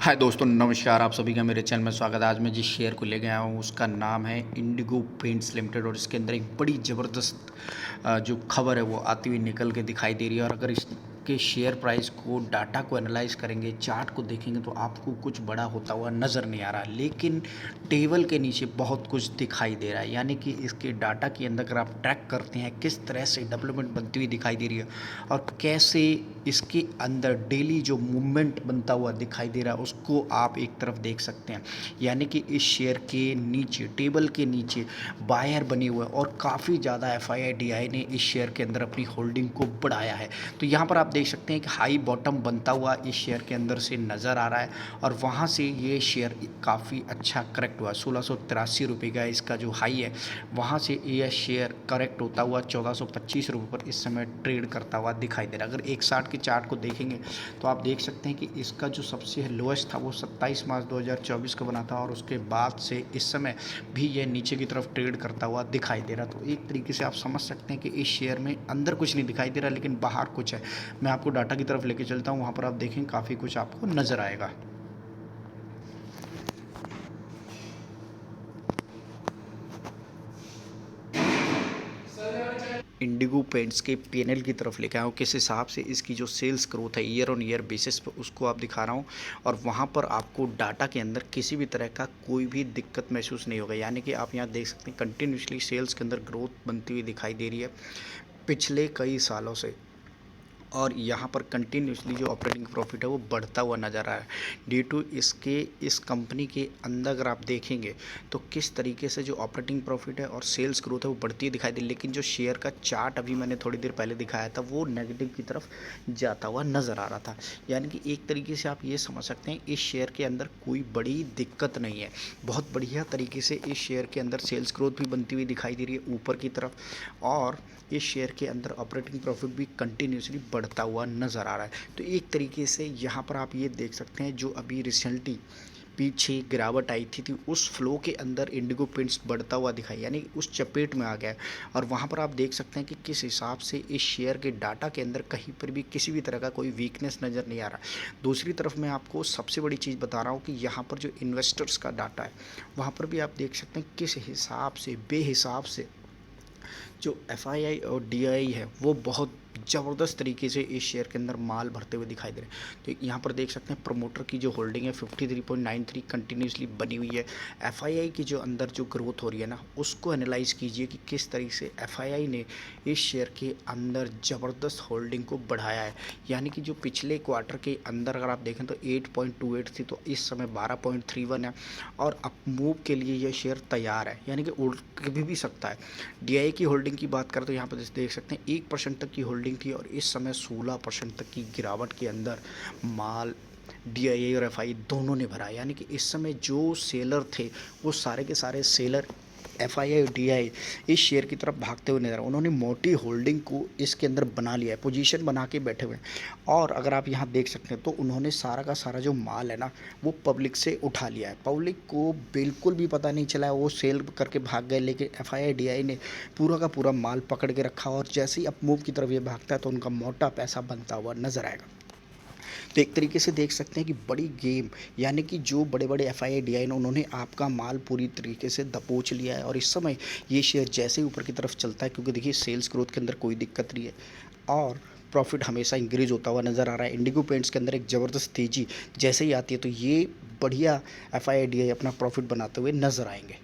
हाय दोस्तों, नमस्कार। आप सभी का मेरे चैनल में स्वागत है। आज मैं जिस शेयर को ले गया हूँ उसका नाम है इंडिगो पेंट्स लिमिटेड और इसके अंदर एक बड़ी ज़बरदस्त जो खबर है वो आती हुई निकल के दिखाई दे रही है। और अगर इसके शेयर प्राइस को, डाटा को एनालाइज करेंगे, चार्ट को देखेंगे तो आपको कुछ बड़ा होता हुआ नज़र नहीं आ रहा, लेकिन टेबल के नीचे बहुत कुछ दिखाई दे रहा है। यानी कि इसके डाटा के अंदर अगर आप ट्रैक करते हैं किस तरह से डेवलपमेंट बनती हुई दिखाई दे रही है और कैसे इसके अंदर डेली जो मूवमेंट बनता हुआ दिखाई दे रहा है उसको आप एक तरफ देख सकते हैं। यानी कि इस शेयर के नीचे, टेबल के नीचे बायर बने हुए हैं और काफ़ी ज़्यादा FII ने इस शेयर के अंदर अपनी होल्डिंग को बढ़ाया है। तो यहाँ पर आप देख सकते हैं कि हाई बॉटम बनता हुआ इस शेयर के अंदर से नज़र आ रहा है और वहाँ से ये शेयर काफ़ी अच्छा करेक्ट हुआ। 1683 का इसका जो हाई है, वहाँ से यह शेयर करेक्ट होता हुआ 1425 रुपये पर इस समय ट्रेड करता हुआ दिखाई दे रहा है। अगर 160 के चार्ट को देखेंगे तो आप देख सकते हैं कि इसका जो सबसे लोएस्ट था वो 27 मार्च 2024 का बना था और उसके बाद से इस समय भी ये नीचे की तरफ ट्रेड करता हुआ दिखाई दे रहा। तो एक तरीके से आप समझ सकते हैं कि इस शेयर में अंदर कुछ नहीं दिखाई दे रहा, लेकिन बाहर कुछ है। मैं आपको डाटा की तरफ लेके चलता हूँ, वहाँ पर आप देखें काफ़ी कुछ आपको नज़र आएगा। इंडिगो पेंट्स के P&L की तरफ लेके आया हूँ, किस हिसाब से इसकी जो सेल्स ग्रोथ है ईयर ऑन ईयर बेसिस पे उसको आप दिखा रहा हूँ। और वहाँ पर आपको डाटा के अंदर किसी भी तरह का कोई भी दिक्कत महसूस नहीं होगा। यानी कि आप यहाँ देख सकते हैं कंटिन्यूसली सेल्स के अंदर ग्रोथ बनती हुई दिखाई दे रही है पिछले कई सालों से। और यहाँ पर कंटिन्यूसली जो ऑपरेटिंग प्रॉफिट है वो बढ़ता हुआ नज़र आ रहा है ड्यू टू इसके, इस कंपनी के अंदर अगर आप देखेंगे तो किस तरीके से जो ऑपरेटिंग प्रॉफिट है और सेल्स ग्रोथ है वो बढ़ती दिखाई दे। लेकिन जो शेयर का चार्ट अभी मैंने थोड़ी देर पहले दिखाया था वो नेगेटिव की तरफ जाता हुआ नज़र आ रहा था। यानी कि एक तरीके से आप ये समझ सकते हैं इस शेयर के अंदर कोई बड़ी दिक्कत नहीं है। बहुत बढ़िया तरीके से इस शेयर के अंदर सेल्स ग्रोथ भी बनती हुई दिखाई दे रही है ऊपर की तरफ, और इस शेयर के अंदर ऑपरेटिंग प्रॉफिट भी कंटिन्यूसली बढ़ता हुआ नज़र आ रहा है। तो एक तरीके से यहाँ पर आप ये देख सकते हैं जो अभी रिसेंटली पीछे गिरावट आई थी उस फ्लो के अंदर इंडिगो पेंट्स बढ़ता हुआ दिखाई, यानी उस चपेट में आ गया है। और वहाँ पर आप देख सकते हैं कि किस हिसाब से इस शेयर के डाटा के अंदर कहीं पर भी किसी भी तरह का कोई वीकनेस नज़र नहीं आ रहा। दूसरी तरफ मैं आपको सबसे बड़ी चीज़ बता रहा हूँ कि यहाँ पर जो इन्वेस्टर्स का डाटा है वहाँ पर भी आप देख सकते हैं किस हिसाब से बेहिसाब से जो FII और DII है वो बहुत ज़बरदस्त तरीके से इस शेयर के अंदर माल भरते हुए दिखाई दे रहे हैं। तो यहाँ पर देख सकते हैं प्रमोटर की जो होल्डिंग है 53.93 कंटिन्यूसली बनी हुई है। FII की जो अंदर जो ग्रोथ हो रही है ना उसको एनालाइज कीजिए कि किस तरीके से FII ने इस शेयर के अंदर ज़बरदस्त होल्डिंग को बढ़ाया है। यानी कि जो पिछले क्वार्टर के अंदर अगर आप देखें तो 8.28 थी, तो इस समय 12.31 है और अप मूव के लिए यह शेयर तैयार है, यानी कि उड़ भी सकता है। DII की होल्डिंग की बात करें तो यहाँ पर देख सकते हैं 1% तक की होल्डिंग थी और इस समय 16% तक की गिरावट के अंदर माल DII और FI दोनों ने भरा। यानी कि इस समय जो सेलर थे वो सारे के सारे सेलर FII और DII इस शेयर की तरफ भागते हुए नजर, उन्होंने मोटी होल्डिंग को इसके अंदर बना लिया है, पोजीशन बना के बैठे हुए हैं। और अगर आप यहाँ देख सकते हैं तो उन्होंने सारा का सारा जो माल है ना वो पब्लिक से उठा लिया है। पब्लिक को बिल्कुल भी पता नहीं चला है, वो सेल करके भाग गए, लेकिन FII DII ने पूरा का पूरा माल पकड़ के रखा और जैसे ही अप मूव की तरफ ये भागता है तो उनका मोटा पैसा बनता हुआ नजर आएगा। तो एक तरीके से देख सकते हैं कि बड़ी गेम, यानी कि जो बड़े बड़े FII DII ने उन्होंने आपका माल पूरी तरीके से दबोच लिया है। और इस समय ये शेयर जैसे ही ऊपर की तरफ चलता है, क्योंकि देखिए सेल्स ग्रोथ के अंदर कोई दिक्कत नहीं है और प्रॉफिट हमेशा इंक्रीज होता हुआ नज़र आ रहा है। इंडिगो पेंट्स के अंदर एक ज़बरदस्त तेज़ी जैसे ही आती है तो ये बढ़िया FII DII अपना प्रॉफिट बनाते हुए नज़र आएंगे।